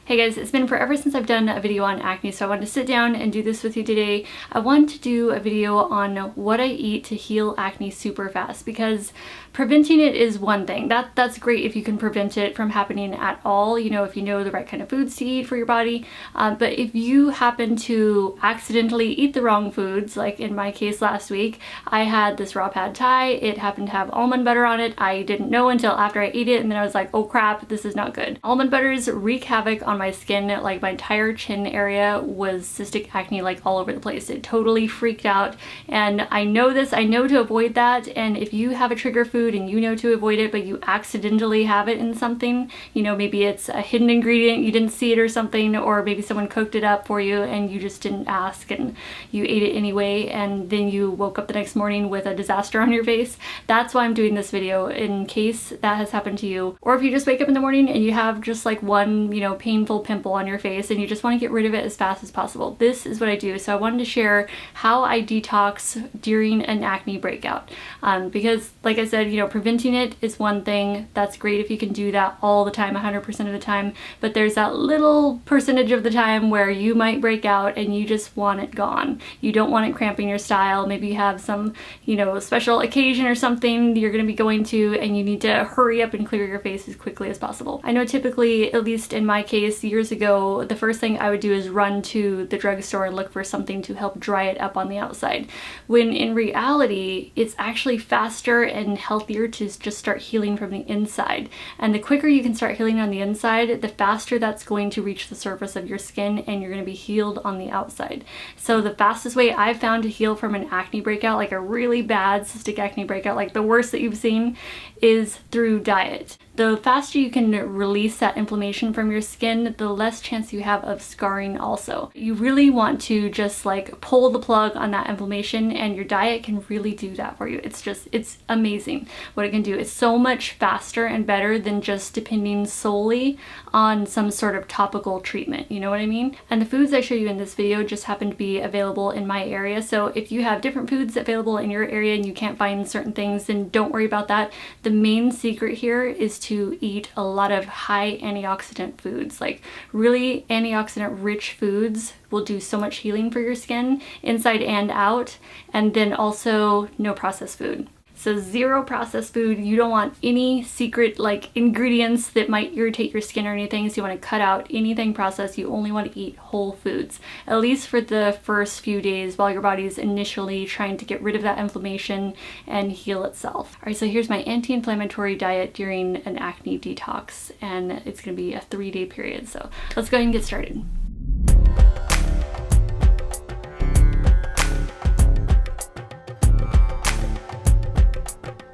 Hey guys, it's been forever since I've done a video on acne, so I wanted to sit down and do this with you today. I want to do a video on what I eat to heal acne super fast, because preventing it is one thing. That's great if you can prevent it from happening at all, you know, if you know the right kind of foods to eat for your body. But if you happen to accidentally eat the wrong foods, like in my case last week, I had this raw pad thai. It happened to have almond butter on it. I didn't know until after I ate it, and then I was like, oh crap, this is not good. Almond butters wreak havoc on my skin. Like my entire chin area was cystic acne like all over the place. It totally freaked out, and I know this, I know to avoid that. And if you have a trigger food and you know to avoid it, but you accidentally have it in something, you know, maybe it's a hidden ingredient, you didn't see it or something, or maybe someone cooked it up for you and you just didn't ask and you ate it anyway, and then you woke up the next morning with a disaster on your face. That's why I'm doing this video, in case that has happened to you. Or if you just wake up in the morning and you have just like one, you know, painful pimple on your face and you just want to get rid of it as fast as possible. This is what I do. So I wanted to share how I detox during an acne breakout. Because like I said, you know, preventing it is one thing. That's great if you can do that all the time, 100% of the time. But there's that little percentage of the time where you might break out and you just want it gone. You don't want it cramping your style. Maybe you have some, you know, special occasion or something you're going to be going to, and you need to hurry up and clear your face as quickly as possible. I know typically, at least in my case, years ago, the first thing I would do is run to the drugstore and look for something to help dry it up on the outside. When in reality, it's actually faster and healthier to just start healing from the inside. And the quicker you can start healing on the inside, the faster that's going to reach the surface of your skin and you're going to be healed on the outside. So the fastest way I've found to heal from an acne breakout, like a really bad cystic acne breakout, like the worst that you've seen, is through diet. The faster you can release that inflammation from your skin, the less chance you have of scarring also. You really want to just like pull the plug on that inflammation, and your diet can really do that for you. It's amazing what it can do. It's so much faster and better than just depending solely on some sort of topical treatment, you know what I mean? And the foods I show you in this video just happen to be available in my area. So if you have different foods available in your area and you can't find certain things, then don't worry about that. The main secret here is to eat a lot of high antioxidant foods. Like really antioxidant rich foods will do so much healing for your skin inside and out. And then also no processed food. So zero processed food. You don't want any secret like ingredients that might irritate your skin or anything. So you want to cut out anything processed. You only want to eat whole foods, at least for the first few days while your body's initially trying to get rid of that inflammation and heal itself. All right, so here's my anti-inflammatory diet during an acne detox, and it's going to be a 3-day period. So let's go ahead and get started.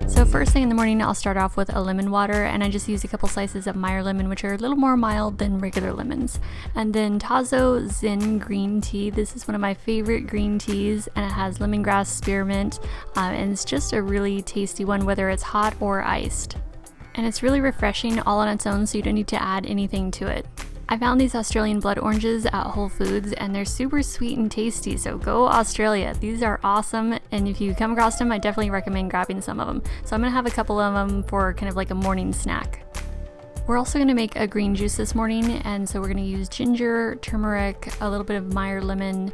So first thing in the morning, I'll start off with a lemon water, and I just use a couple slices of Meyer lemon, which are a little more mild than regular lemons. And then Tazo Zen green tea. This is one of my favorite green teas, and it has lemongrass, spearmint, and it's just a really tasty one, whether it's hot or iced. And it's really refreshing all on its own, so you don't need to add anything to it. I found these Australian blood oranges at Whole Foods, and they're super sweet and tasty, so go Australia. These are awesome, and if you come across them, I definitely recommend grabbing some of them. So I'm gonna have a couple of them for kind of like a morning snack. We're also going to make a green juice this morning, and so we're going to use ginger, turmeric, a little bit of Meyer lemon,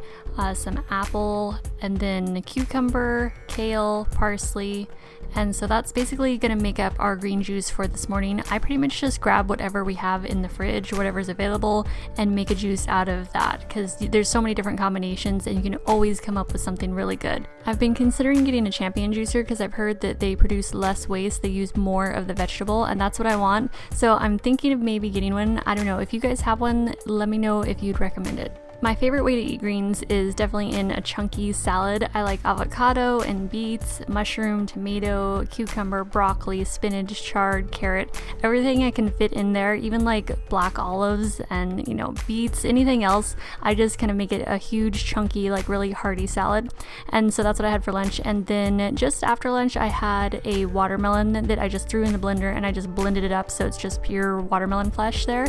some apple, and then cucumber, kale, parsley. And so that's basically going to make up our green juice for this morning. I pretty much just grab whatever we have in the fridge, whatever's available, and make a juice out of that, because there's so many different combinations and you can always come up with something really good. I've been considering getting a Champion juicer because I've heard that they produce less waste, they use more of the vegetable, and that's what I want. So I'm thinking of maybe getting one. I don't know, if you guys have one, let me know if you'd recommend it. My favorite way to eat greens is definitely in a chunky salad. I like avocado and beets, mushroom, tomato, cucumber, broccoli, spinach, chard, carrot, everything I can fit in there, even like black olives and, you know, beets, anything else. I just kind of make it a huge chunky, like really hearty salad. And so that's what I had for lunch. And then just after lunch, I had a watermelon that I just threw in the blender and I just blended it up so it's just pure watermelon flesh there.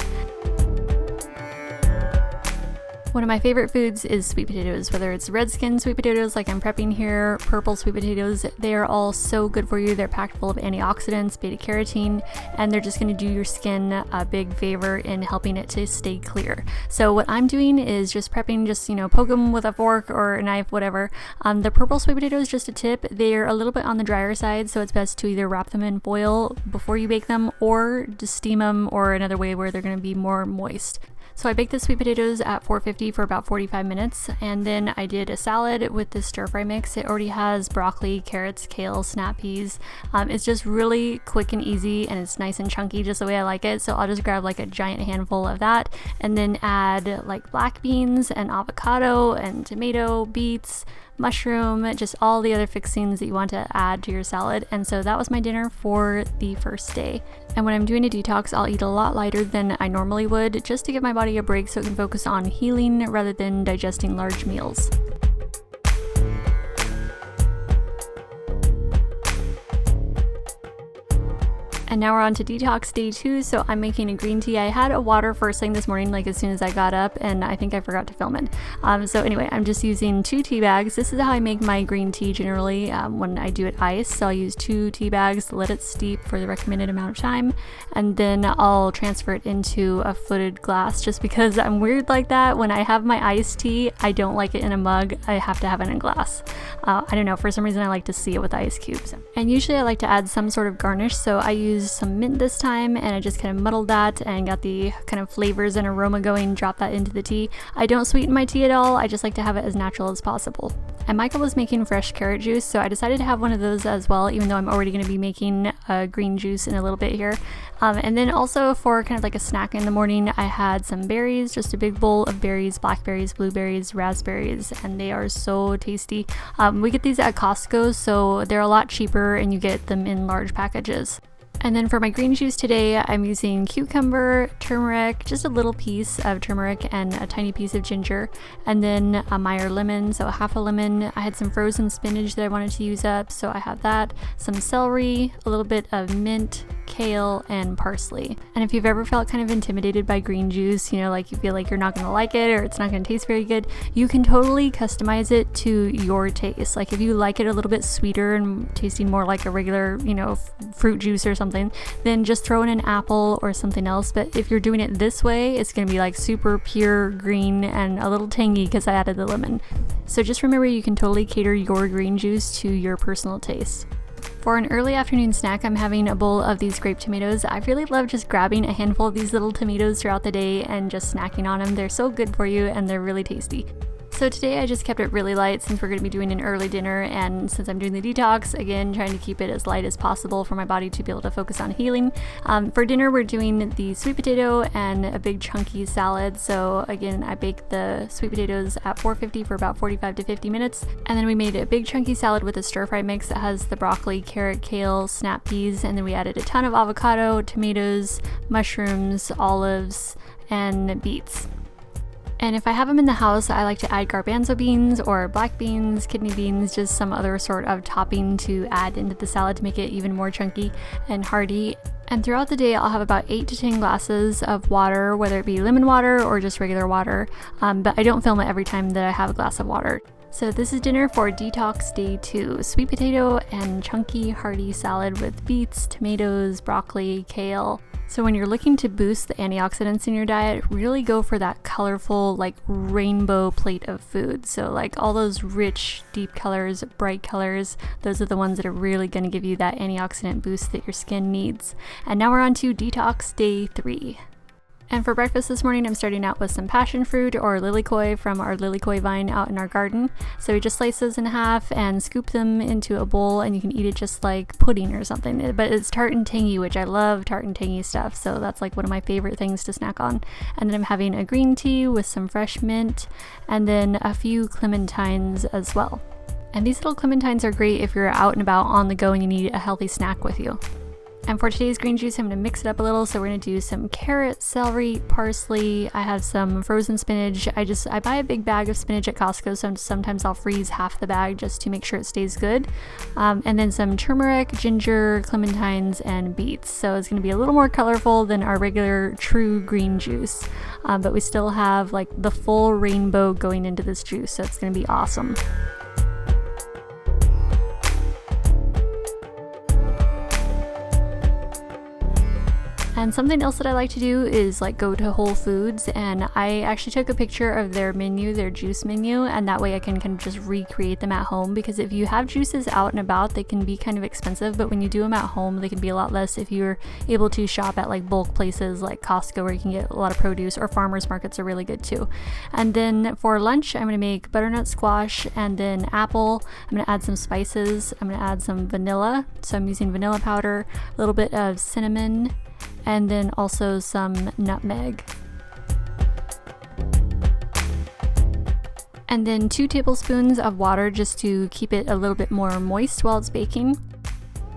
One of my favorite foods is sweet potatoes, whether it's red skin sweet potatoes like I'm prepping here, purple sweet potatoes. They are all so good for you. They're packed full of antioxidants, beta carotene, and they're just going to do your skin a big favor in helping it to stay clear. So what I'm doing is just prepping, just, poke them with a fork or a knife, whatever. The purple sweet potatoes, just a tip, they're a little bit on the drier side, so it's best to either wrap them in foil before you bake them or just steam them, or another way where they're going to be more moist. So I baked the sweet potatoes at 450 for about 45 minutes, and then I did a salad with this stir fry mix. It already has broccoli, carrots, kale, snap peas. It's just really quick and easy, and it's nice and chunky just the way I like it. So I'll just grab like a giant handful of that and then add like black beans and avocado and tomato, beets, mushroom, just all the other fixings that you want to add to your salad. And so that was my dinner for the first day. And when I'm doing a detox, I'll eat a lot lighter than I normally would, just to give my body a break so it can focus on healing rather than digesting large meals. And now we're on to detox day 2, so I'm making a green tea. I had a water first thing this morning, like as soon as I got up, and I think I forgot to film it. So anyway, I'm just using 2 tea bags. This is how I make my green tea generally when I do it iced. So I'll use 2 tea bags, let it steep for the recommended amount of time, and then I'll transfer it into a footed glass, just because I'm weird like that. When I have my iced tea, I don't like it in a mug. I have to have it in a glass. I don't know, for some reason I like to see it with ice cubes. And usually I like to add some sort of garnish, so I use some mint this time, and I just kind of muddled that and got the kind of flavors and aroma going, drop that into the tea. I don't sweeten my tea at all. I just like to have it as natural as possible. And Michael was making fresh carrot juice, so I decided to have one of those as well, even though I'm already going to be making green juice in a little bit here. And then also for kind of like a snack in the morning, I had some berries, just a big bowl of berries, blackberries, blueberries, raspberries, and they are so tasty. We get these at Costco, so they're a lot cheaper and you get them in large packages. And then for my green juice today, I'm using cucumber, turmeric, just a little piece of turmeric and a tiny piece of ginger, and then a Meyer lemon, so half a lemon. I had some frozen spinach that I wanted to use up, so I have that, some celery, a little bit of mint, kale, and parsley. And if you've ever felt kind of intimidated by green juice, like you feel like you're not going to like it or it's not going to taste very good, you can totally customize it to your taste. Like if you like it a little bit sweeter and tasting more like a regular, fruit juice or something, then just throw in an apple or something else. But if you're doing it this way, it's going to be like super pure green and a little tangy because I added the lemon. So just remember, you can totally cater your green juice to your personal taste. For an early afternoon snack, I'm having a bowl of these grape tomatoes. I really love just grabbing a handful of these little tomatoes throughout the day and just snacking on them. They're so good for you and they're really tasty. So today I just kept it really light since we're going to be doing an early dinner, and since I'm doing the detox, again, trying to keep it as light as possible for my body to be able to focus on healing. For dinner, we're doing the sweet potato and a big chunky salad. So again, I baked the sweet potatoes at 450 for about 45 to 50 minutes. And then we made a big chunky salad with a stir fry mix that has the broccoli, carrot, kale, snap peas, and then we added a ton of avocado, tomatoes, mushrooms, olives, and beets. And if I have them in the house, I like to add garbanzo beans or black beans, kidney beans, just some other sort of topping to add into the salad to make it even more chunky and hearty. And throughout the day, I'll have about 8 to 10 glasses of water, whether it be lemon water or just regular water. But I don't film it every time that I have a glass of water. So this is dinner for detox day 2, sweet potato and chunky hearty salad with beets, tomatoes, broccoli, kale. So when you're looking to boost the antioxidants in your diet, really go for that colorful, like rainbow plate of food. So like all those rich, deep colors, bright colors, those are the ones that are really going to give you that antioxidant boost that your skin needs. And now we're on to detox day 3. And for breakfast this morning, I'm starting out with some passion fruit or lilikoi from our lilikoi vine out in our garden. So we just slice those in half and scoop them into a bowl, and you can eat it just like pudding or something. But it's tart and tangy, which I love tart and tangy stuff. So that's like one of my favorite things to snack on. And then I'm having a green tea with some fresh mint and then a few clementines as well. And these little clementines are great if you're out and about on the go and you need a healthy snack with you. And for today's green juice, I'm going to mix it up a little. So we're going to do some carrot, celery, parsley. I have some frozen spinach. I buy a big bag of spinach at Costco, so sometimes I'll freeze half the bag just to make sure it stays good. And then some turmeric, ginger, clementines, and beets. So it's going to be a little more colorful than our regular true green juice. But we still have like the full rainbow going into this juice, so it's going to be awesome. And something else that I like to do is like go to Whole Foods, and I actually took a picture of their menu, their juice menu, and that way I can kind of just recreate them at home, because if you have juices out and about, they can be kind of expensive, but when you do them at home, they can be a lot less if you're able to shop at like bulk places like Costco, where you can get a lot of produce, or farmers markets are really good too. And then for lunch, I'm going to make butternut squash and then apple. I'm going to add some spices. I'm going to add some vanilla. So I'm using vanilla powder, a little bit of cinnamon, and then also some nutmeg. And then 2 tablespoons of water just to keep it a little bit more moist while it's baking.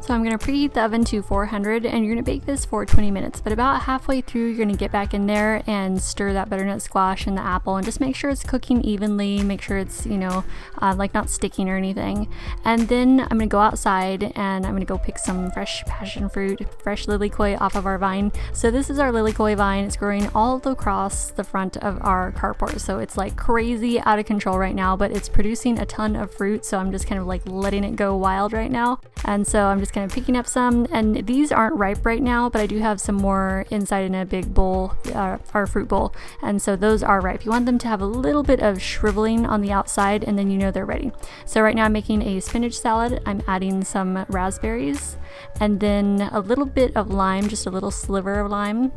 So I'm going to preheat the oven to 400, and you're going to bake this for 20 minutes. But about halfway through, you're going to get back in there and stir that butternut squash and the apple, and just make sure it's cooking evenly. Make sure it's, like not sticking or anything. And then I'm going to go outside and I'm going to go pick some fresh passion fruit, fresh lilikoi off of our vine. So this is our lilikoi vine. It's growing all across the front of our carport. So it's like crazy out of control right now, but it's producing a ton of fruit. So I'm just kind of like letting it go wild right now. And so I'm just kind of picking up some, and these aren't ripe right now, but I do have some more inside in a big bowl, our fruit bowl, and so those are ripe. You want them to have a little bit of shriveling on the outside, and then you know they're ready. So right now I'm making a spinach salad. I'm adding some raspberries, and then a little bit of lime, just a little sliver of lime,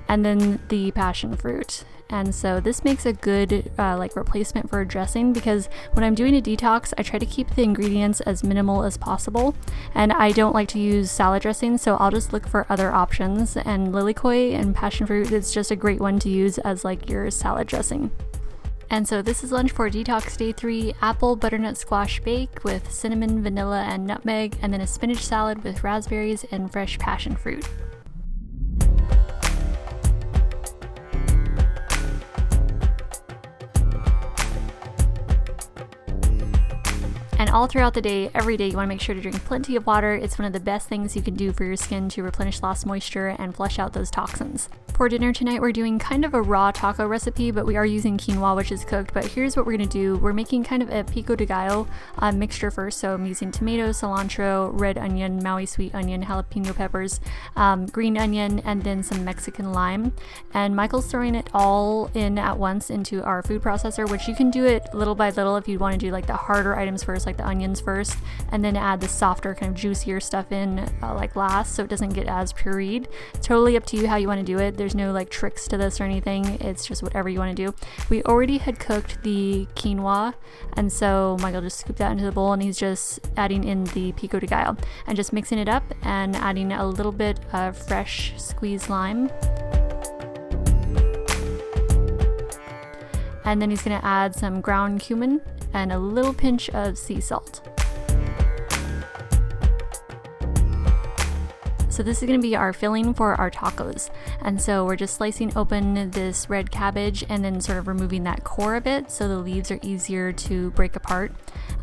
and then the passion fruit. And so this makes a good replacement for a dressing, because when I'm doing a detox, I try to keep the ingredients as minimal as possible, and I don't like to use salad dressing, so I'll just look for other options, and lilikoi and passion fruit is just a great one to use as like your salad dressing. And so this is lunch for detox day 3: apple butternut squash bake with cinnamon, vanilla, and nutmeg, and then a spinach salad with raspberries and fresh passion fruit. And all throughout the day, every day, you want to make sure to drink plenty of water. It's one of the best things you can do for your skin to replenish lost moisture and flush out those toxins. For dinner tonight, we're doing kind of a raw taco recipe, but we are using quinoa, which is cooked. But here's what we're going to do. We're making kind of a pico de gallo mixture first. So I'm using tomato, cilantro, red onion, Maui sweet onion, jalapeno peppers, green onion, and then some Mexican lime. And Michael's throwing it all in at once into our food processor, which you can do it little by little if you want to do like the harder items first, like the onions first, and then add the softer, kind of juicier stuff in like last, so it doesn't get as pureed. Totally up to you how you want to do it. There's no like tricks to this or anything. It's just whatever you want to do. We already had cooked the quinoa, and so Michael just scooped that into the bowl, and he's just adding in the pico de gallo and just mixing it up and adding a little bit of fresh squeezed lime. And then he's going to add some ground cumin and a little pinch of sea salt. So this is going to be our filling for our tacos. And so we're just slicing open this red cabbage and then sort of removing that core a bit so the leaves are easier to break apart.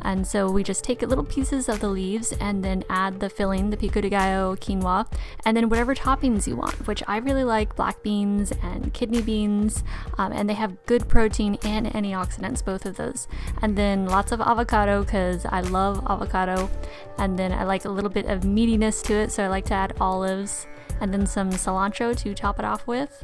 And so we just take little pieces of the leaves and then add the filling, the pico de gallo, quinoa, and then whatever toppings you want, which I really like black beans and kidney beans, and they have good protein and antioxidants, both of those. And then lots of avocado, because I love avocado. And then I like a little bit of meatiness to it, so I like to add olives, and then some cilantro to top it off with.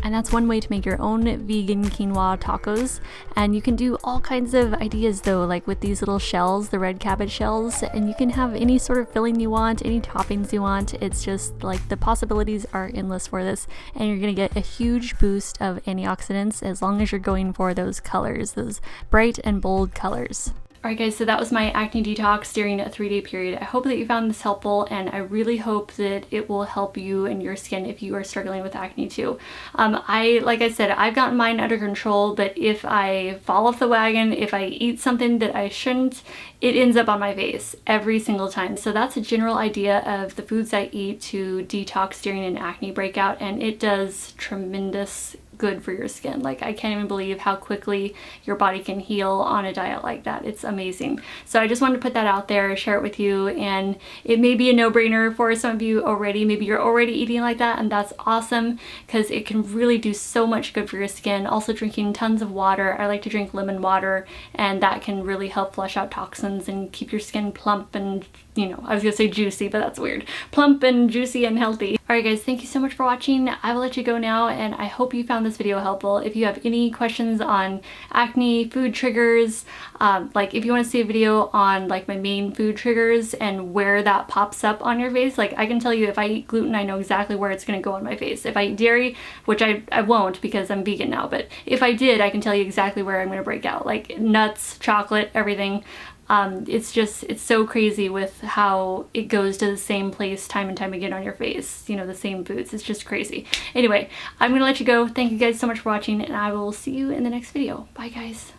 And that's one way to make your own vegan quinoa tacos. And you can do all kinds of ideas though, like with these little shells, the red cabbage shells, and you can have any sort of filling you want, any toppings you want. It's just like the possibilities are endless for this, and you're gonna get a huge boost of antioxidants as long as you're going for those colors, those bright and bold colors. Alright guys, so that was my acne detox during a 3-day period. I hope that you found this helpful, and I really hope that it will help you and your skin if you are struggling with acne too. Like I said, I've gotten mine under control, but if I fall off the wagon, if I eat something that I shouldn't, it ends up on my face every single time. So that's a general idea of the foods I eat to detox during an acne breakout, and it does tremendous good for your skin. Like, I can't even believe how quickly your body can heal on a diet like that. It's amazing. So I just wanted to put that out there, share it with you, and it may be a no-brainer for some of you already. Maybe you're already eating like that, and that's awesome because it can really do so much good for your skin. Also drinking tons of water. I like to drink lemon water, and that can really help flush out toxins and keep your skin plump and, you know, I was gonna say juicy, but that's weird. Plump and juicy and healthy. Alright guys, thank you so much for watching. I will let you go now, and I hope you found this video helpful. If you have any questions on acne, food triggers, like if you want to see a video on like my main food triggers and where that pops up on your face, like I can tell you if I eat gluten, I know exactly where it's gonna go on my face. If I eat dairy, which I won't because I'm vegan now, but if I did, I can tell you exactly where I'm gonna break out. Like nuts, chocolate, everything. It's so crazy with how it goes to the same place time and time again on your face, you know, the same foods. It's just crazy. Anyway, I'm gonna let you go. Thank you guys so much for watching, and I will see you in the next video. Bye guys.